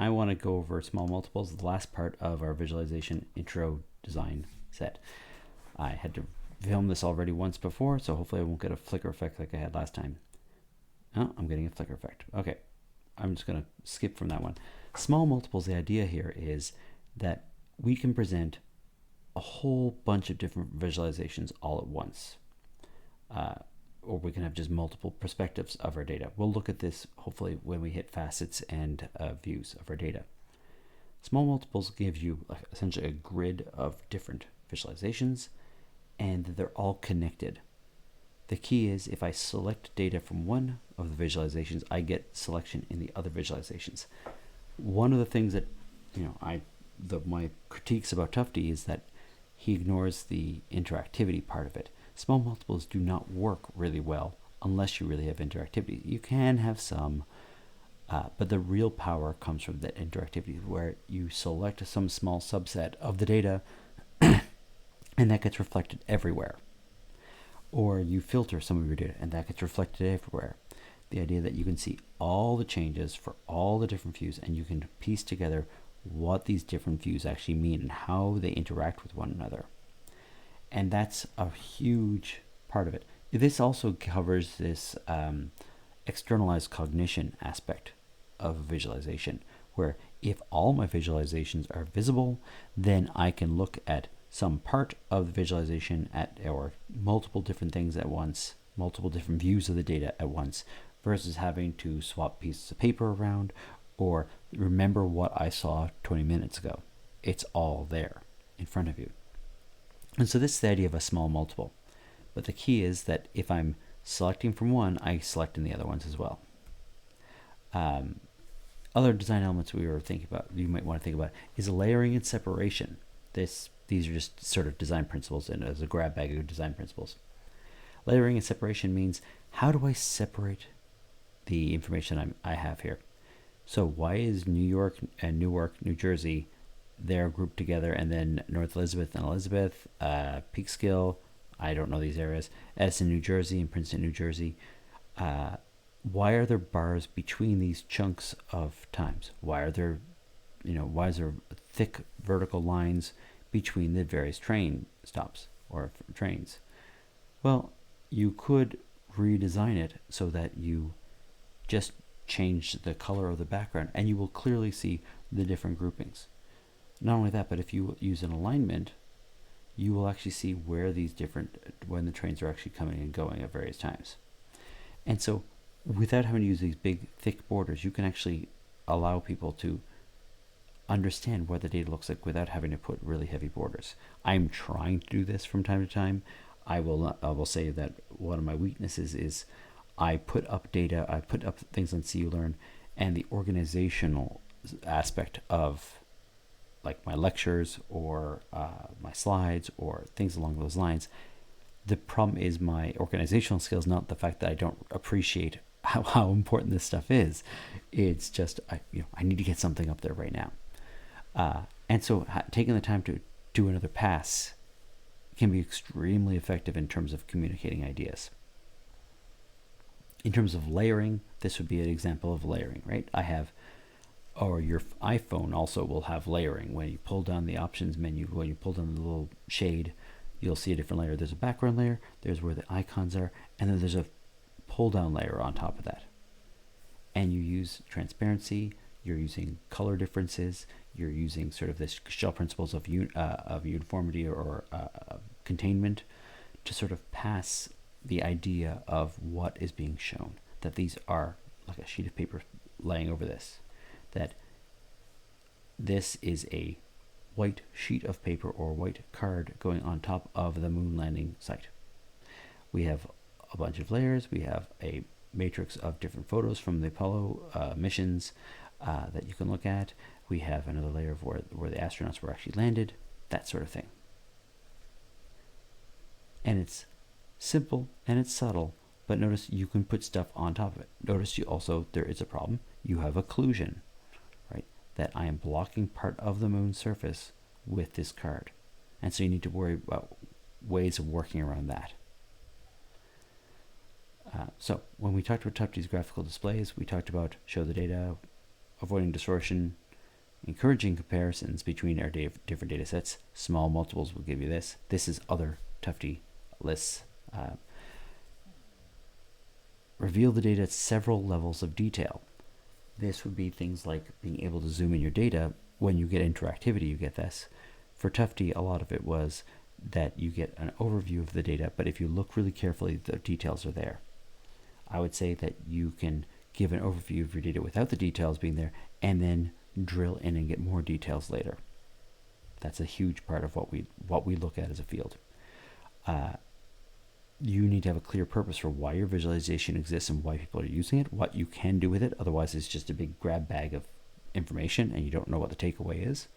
I want to go over small multiples, the last part of our visualization intro design set. I had to film this already once before, so hopefully I won't get a flicker effect like I had last time. Oh, I'm getting a flicker effect. Okay, I'm just going to skip from that one. Small multiples, the idea here is that we can present a whole bunch of different visualizations all at once. Or we can have just multiple perspectives of our data. We'll look at this hopefully when we hit facets and views of our data. Small multiples give you essentially a grid of different visualizations, and they're all connected. The key is if I select data from one of the visualizations, I get selection in the other visualizations. One of the things that my critiques about Tufte is that he ignores the interactivity part of it. Small multiples do not work really well unless you really have interactivity. You can have some, but the real power comes from that interactivity, where you select some small subset of the data and that gets reflected everywhere. Or you filter some of your data and that gets reflected everywhere. The idea that you can see all the changes for all the different views, and you can piece together what these different views actually mean and how they interact with one another. And that's a huge part of it. This also covers this externalized cognition aspect of visualization, where if all my visualizations are visible, then I can look at some part of the visualization or multiple different things at once, multiple different views of the data at once, versus having to swap pieces of paper around or remember what I saw 20 minutes ago. It's all there in front of you. And so this is the idea of a small multiple. But the key is that if I'm selecting from one, I select in the other ones as well. Other design elements we were thinking about, you might want to think about, is layering and separation. These are just sort of design principles, and as a grab bag of design principles. Layering and separation means, how do I separate the information I have here? So why is New York and Newark, New Jersey, they're grouped together, and then North Elizabeth and Elizabeth, Peekskill, I don't know these areas, Edison, New Jersey, and Princeton, New Jersey. Why are there bars between these chunks of times? Why is there thick vertical lines between the various train stops or trains? Well, you could redesign it so that you just change the color of the background, and you will clearly see the different groupings. Not only that, but if you use an alignment, you will actually see where when the trains are actually coming and going at various times. And so without having to use these big, thick borders, you can actually allow people to understand what the data looks like without having to put really heavy borders. I'm trying to do this from time to time. I will say that one of my weaknesses is I put up data, I put up things on CUlearn, and the organizational aspect of like my lectures or my slides or things along those lines. The problem is my organizational skills, not the fact that I don't appreciate how important this stuff is. It's just I need to get something up there right now. And so taking the time to do another pass can be extremely effective in terms of communicating ideas. In terms of layering, this would be an example of layering, right? Or your iPhone also will have layering. When you pull down the options menu, when you pull down the little shade, you'll see a different layer. There's a background layer, there's where the icons are, and then there's a pull down layer on top of that. And you use transparency, you're using color differences, you're using sort of the shell principles of uniformity or containment to sort of pass the idea of what is being shown, that these are like a sheet of paper laying over this, that this is a white sheet of paper or white card going on top of the moon landing site. We have a bunch of layers. We have a matrix of different photos from the Apollo missions that you can look at. We have another layer of where the astronauts were actually landed, that sort of thing. And it's simple and it's subtle, but notice you can put stuff on top of it. Notice there is a problem. You have occlusion, right? That I am blocking part of the moon's surface with this card. And so you need to worry about ways of working around that. So when we talked about Tufte's graphical displays, we talked about show the data, avoiding distortion, Encouraging comparisons between our different data sets. Small multiples will give you this. This is other Tufte lists. Reveal the data at several levels of detail. This would be things like being able to zoom in your data. When you get interactivity, you get this. For Tufte, a lot of it was that you get an overview of the data, but if you look really carefully, the details are there. I would say that you can give an overview of your data without the details being there, and then drill in and get more details later. That's a huge part of what we look at as a field. You need to have a clear purpose for why your visualization exists and why people are using it, what you can do with it. Otherwise, it's just a big grab bag of information and you don't know what the takeaway is.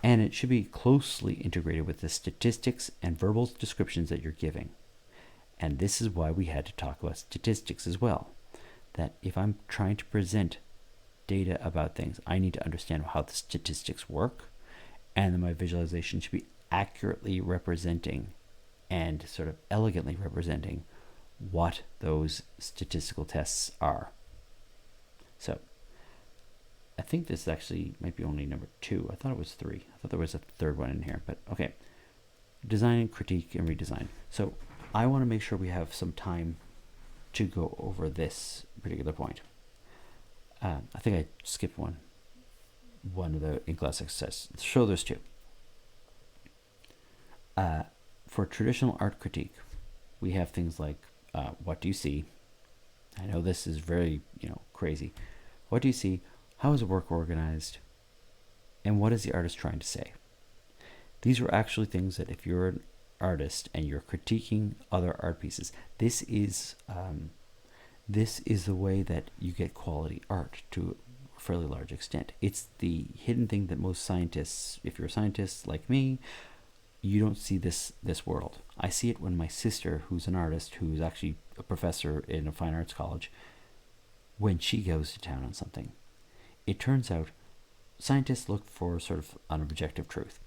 And it should be closely integrated with the statistics and verbal descriptions that you're giving. And this is why we had to talk about statistics as well. That if I'm trying to present data about things, I need to understand how the statistics work, and then my visualization should be accurately representing and sort of elegantly representing what those statistical tests are. So I think this actually might be only number 2. I thought it was 3. I thought there was a third one in here, but okay. Design, critique, and redesign. So I want to make sure we have some time to go over this particular point. I think I skipped one of the in-class exercises. So there's 2. For traditional art critique, we have things like, what do you see? I know this is very, crazy. What do you see? How is the work organized? And what is the artist trying to say? These are actually things that if you're an artist and you're critiquing other art pieces, this is the way that you get quality art to a fairly large extent. It's the hidden thing that most scientists, if you're a scientist like me, you don't see this world. I see it when my sister, who's an artist, who's actually a professor in a fine arts college, when she goes to town on something. It turns out scientists look for sort of an objective truth.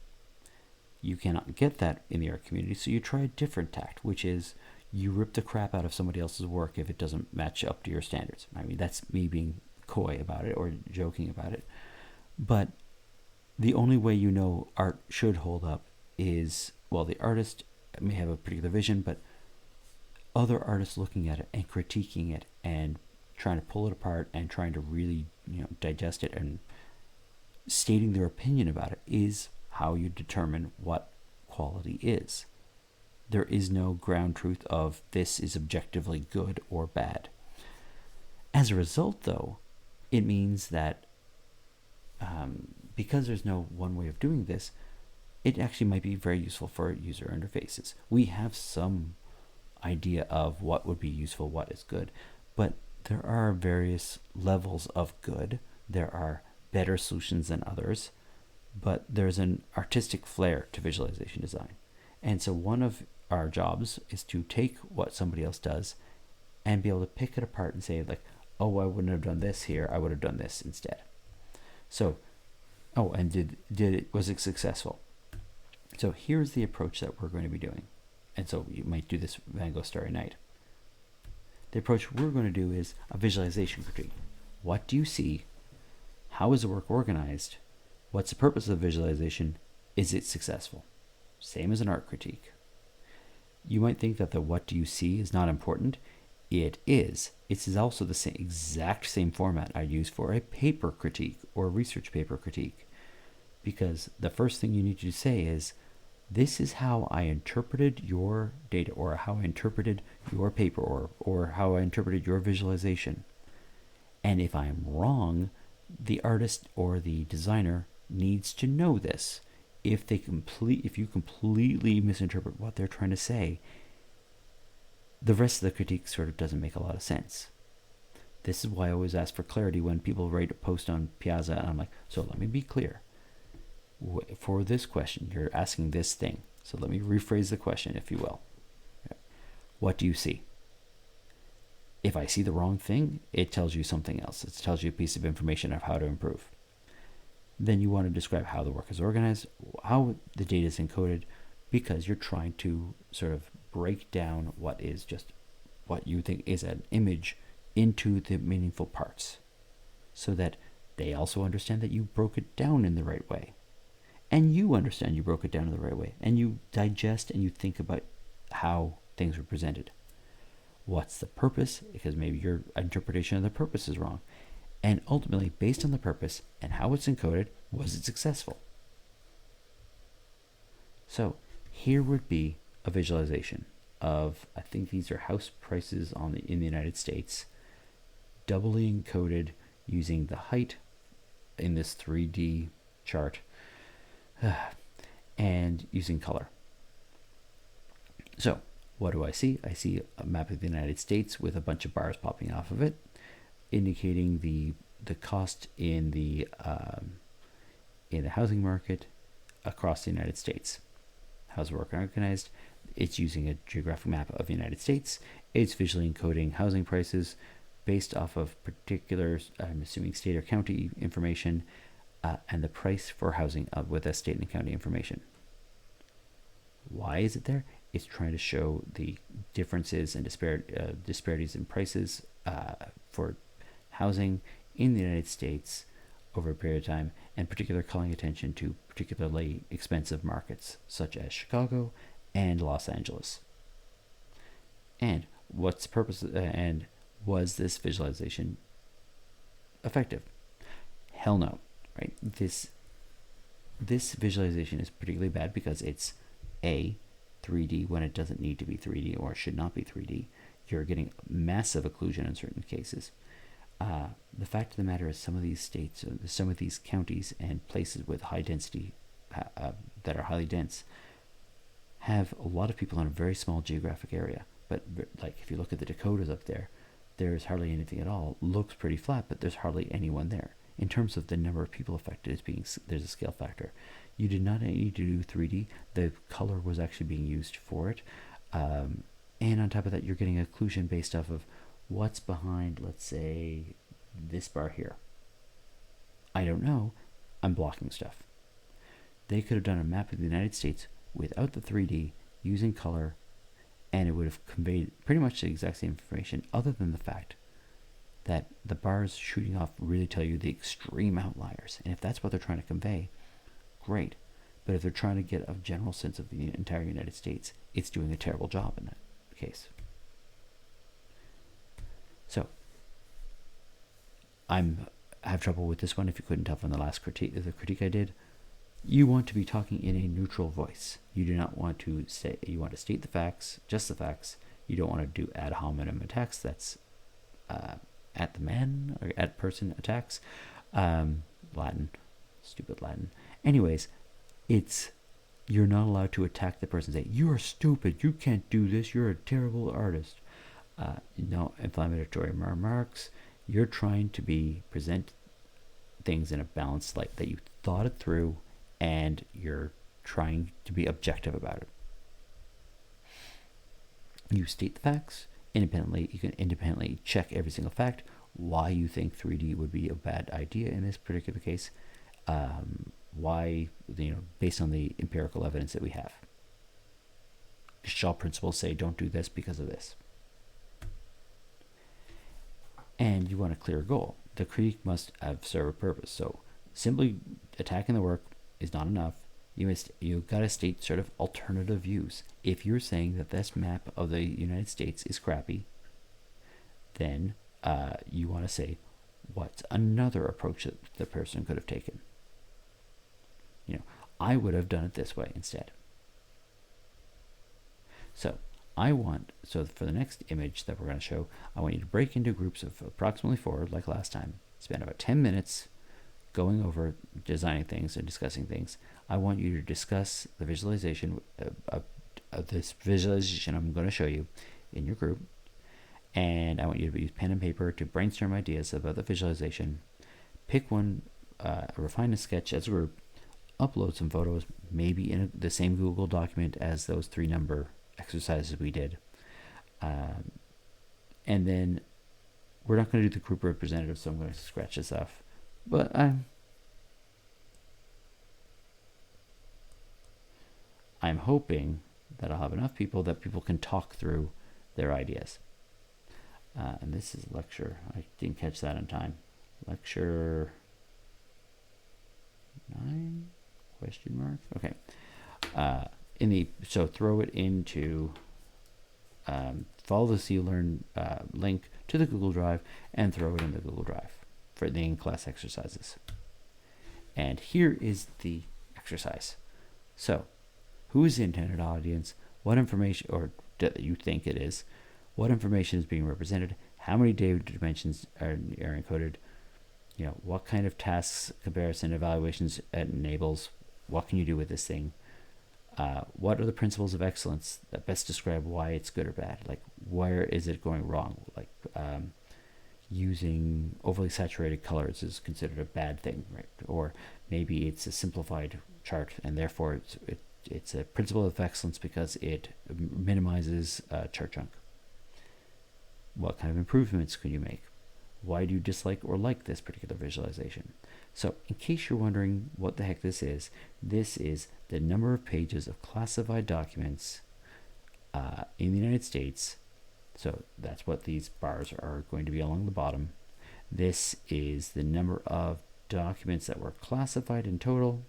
You cannot get that in the art community, so you try a different tact, which is you rip the crap out of somebody else's work if it doesn't match up to your standards. I mean, that's me being coy about it or joking about it. But the only way you know art should hold up is, well, the artist may have a particular vision, but other artists looking at it and critiquing it and trying to pull it apart and trying to really, digest it and stating their opinion about it is how you determine what quality is. There is no ground truth of this is objectively good or bad. As a result, though, it means that because there's no one way of doing this, it actually might be very useful for user interfaces. We have some idea of what would be useful, what is good, but there are various levels of good. There are better solutions than others, but there's an artistic flair to visualization design. And so one of our jobs is to take what somebody else does and be able to pick it apart and say, like, oh, I wouldn't have done this here, I would have done this instead. So, and was it successful? So here's the approach that we're going to be doing. And so you might do this Van Gogh Starry Night. The approach we're going to do is a visualization critique. What do you see? How is the work organized? What's the purpose of the visualization? Is it successful? Same as an art critique. You might think that the what do you see is not important. It is. It is also the exact same format I use for a paper critique or a research paper critique. Because the first thing you need to say is, this is how I interpreted your data, or how I interpreted your paper, or how I interpreted your visualization. And if I'm wrong, the artist or the designer needs to know this. If you completely misinterpret what they're trying to say, the rest of the critique sort of doesn't make a lot of sense. This is why I always ask for clarity when people write a post on Piazza, and I'm like, so let me be clear. For this question, you're asking this thing. So let me rephrase the question, if you will. What do you see? If I see the wrong thing, it tells you something else. It tells you a piece of information of how to improve. Then you want to describe how the work is organized, how the data is encoded, because you're trying to sort of break down what is just what you think is an image into the meaningful parts, so that They also understand that you broke it down in the right way. And you understand you broke it down in the right way. And you digest and you think about how things were presented. What's the purpose? Because maybe your interpretation of the purpose is wrong. And ultimately, based on the purpose and how it's encoded, was it successful? So here would be a visualization of, I think these are house prices in the United States, doubly encoded using the height in this 3D chart and using color. So what do I see? I see a map of the United States with a bunch of bars popping off of it, indicating the cost in the housing market across the United States. How's it organized? It's using a geographic map of the United States. It's visually encoding housing prices based off of particular, I'm assuming, state or county information, and the price for housing with that state and county information. Why is it there? It's trying to show the differences and disparities in prices for housing in the United States over a period of time, and particularly calling attention to particularly expensive markets such as Chicago and Los Angeles. And what's the purpose? And was this visualization effective? Hell no, right? This visualization is particularly bad because it's 3D when it doesn't need to be 3D or should not be 3D. You're getting massive occlusion in certain cases. The fact of the matter is some of these states, some of these counties and places with high density, that are highly dense, have a lot of people in a very small geographic area. But like if you look at the Dakotas up there, there's hardly anything at all. Looks pretty flat, but there's hardly anyone there. In terms of the number of people affected, there's a scale factor. You did not need to do 3D. The color was actually being used for it. And on top of that, you're getting occlusion based off of what's behind, let's say, this bar here. I don't know. I'm blocking stuff. They could have done a map of the United States without the 3D, using color, and it would have conveyed pretty much the exact same information, other than the fact that the bars shooting off really tell you the extreme outliers. And if that's what they're trying to convey, great. But if they're trying to get a general sense of the entire United States, it's doing a terrible job in that case. So I have trouble with this one. If you couldn't tell from the last critique I did, you want to be talking in a neutral voice. You do not want to say, you want to state the facts, just the facts. You don't want to do ad hominem attacks. That's at the man or at person attacks. Latin, stupid Latin. Anyways, you're not allowed to attack the person and say, you are stupid, you can't do this, you're a terrible artist. No inflammatory remarks. You're trying to present things in a balanced light, that you thought it through and you're trying to be objective about it. You state the facts independently. You can independently check every single fact, why you think 3D would be a bad idea in this particular case, why, based on the empirical evidence that we have. Shaw principles say don't do this because of this. And you want a clear goal. The critique must serve a purpose. So simply attacking the work is not enough. You've got to state sort of alternative views. If you're saying that this map of the United States is crappy, then you want to say, what's another approach that the person could have taken? I would have done it this way instead. So for the next image that we're going to show, I want you to break into groups of approximately 4, like last time. Spend about 10 minutes going over designing things and discussing things. I want you to discuss the visualization of this visualization I'm going to show you in your group. And I want you to use pen and paper to brainstorm ideas about the visualization. Pick one, refine a sketch as a group, upload some photos, maybe in the same Google document as those 3 number exercises we did. And then we're not going to do the group representative, so I'm going to scratch this off. But I'm hoping that I'll have enough people that people can talk through their ideas. And this is lecture. I didn't catch that in time. Lecture design question mark. Okay. So throw it into follow the C-Learn link to the Google Drive and throw it in the Google Drive for the in-class exercises. And here is the exercise. So, who is the intended audience? What information, or that you think it is? What information is being represented? How many data dimensions are encoded? You know, what kind of tasks, comparison, evaluations it enables? What can you do with this thing? What are the principles of excellence that best describe why it's good or bad? Like, where is it going wrong? Like, using overly saturated colors is considered a bad thing, right? Or maybe it's a simplified chart, and therefore it's a principle of excellence because it minimizes chart chunk. What kind of improvements can you make? Why do you dislike or like this particular visualization? So, in case you're wondering what the heck this is the number of pages of classified documents in the United States. So that's what these bars are going to be along the bottom. This is the number of documents that were classified in total,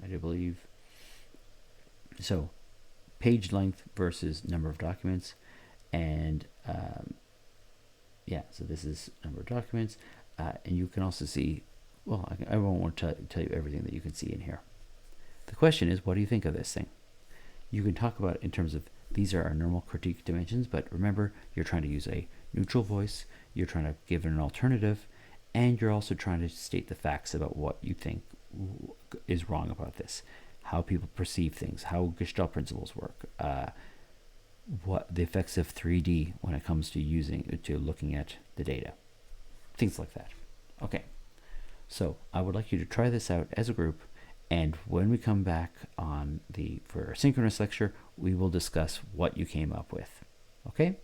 I do believe. So page length versus number of documents. And yeah, so this is number of documents. And you can also see, well, I won't want to tell you everything that you can see in here. The question is, what do you think of this thing? You can talk about it in terms of these are our normal critique dimensions, but remember, you're trying to use a neutral voice, you're trying to give it an alternative, and you're also trying to state the facts about what you think is wrong about this, how people perceive things, how Gestalt principles work, what the effects of 3D when it comes to looking at the data, things like that. Okay, so I would like you to try this out as a group. And when we come back for our synchronous lecture, we will discuss what you came up with. Okay?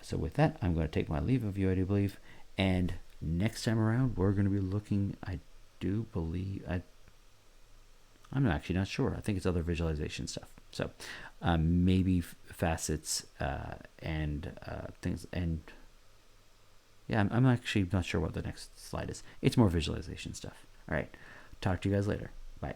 So with that, I'm going to take my leave of you, I do believe. And next time around, we're going to be looking, I do believe, I'm actually not sure. I think it's other visualization stuff. So maybe facets and things. And yeah, I'm actually not sure what the next slide is. It's more visualization stuff. All right. Talk to you guys later. Bye.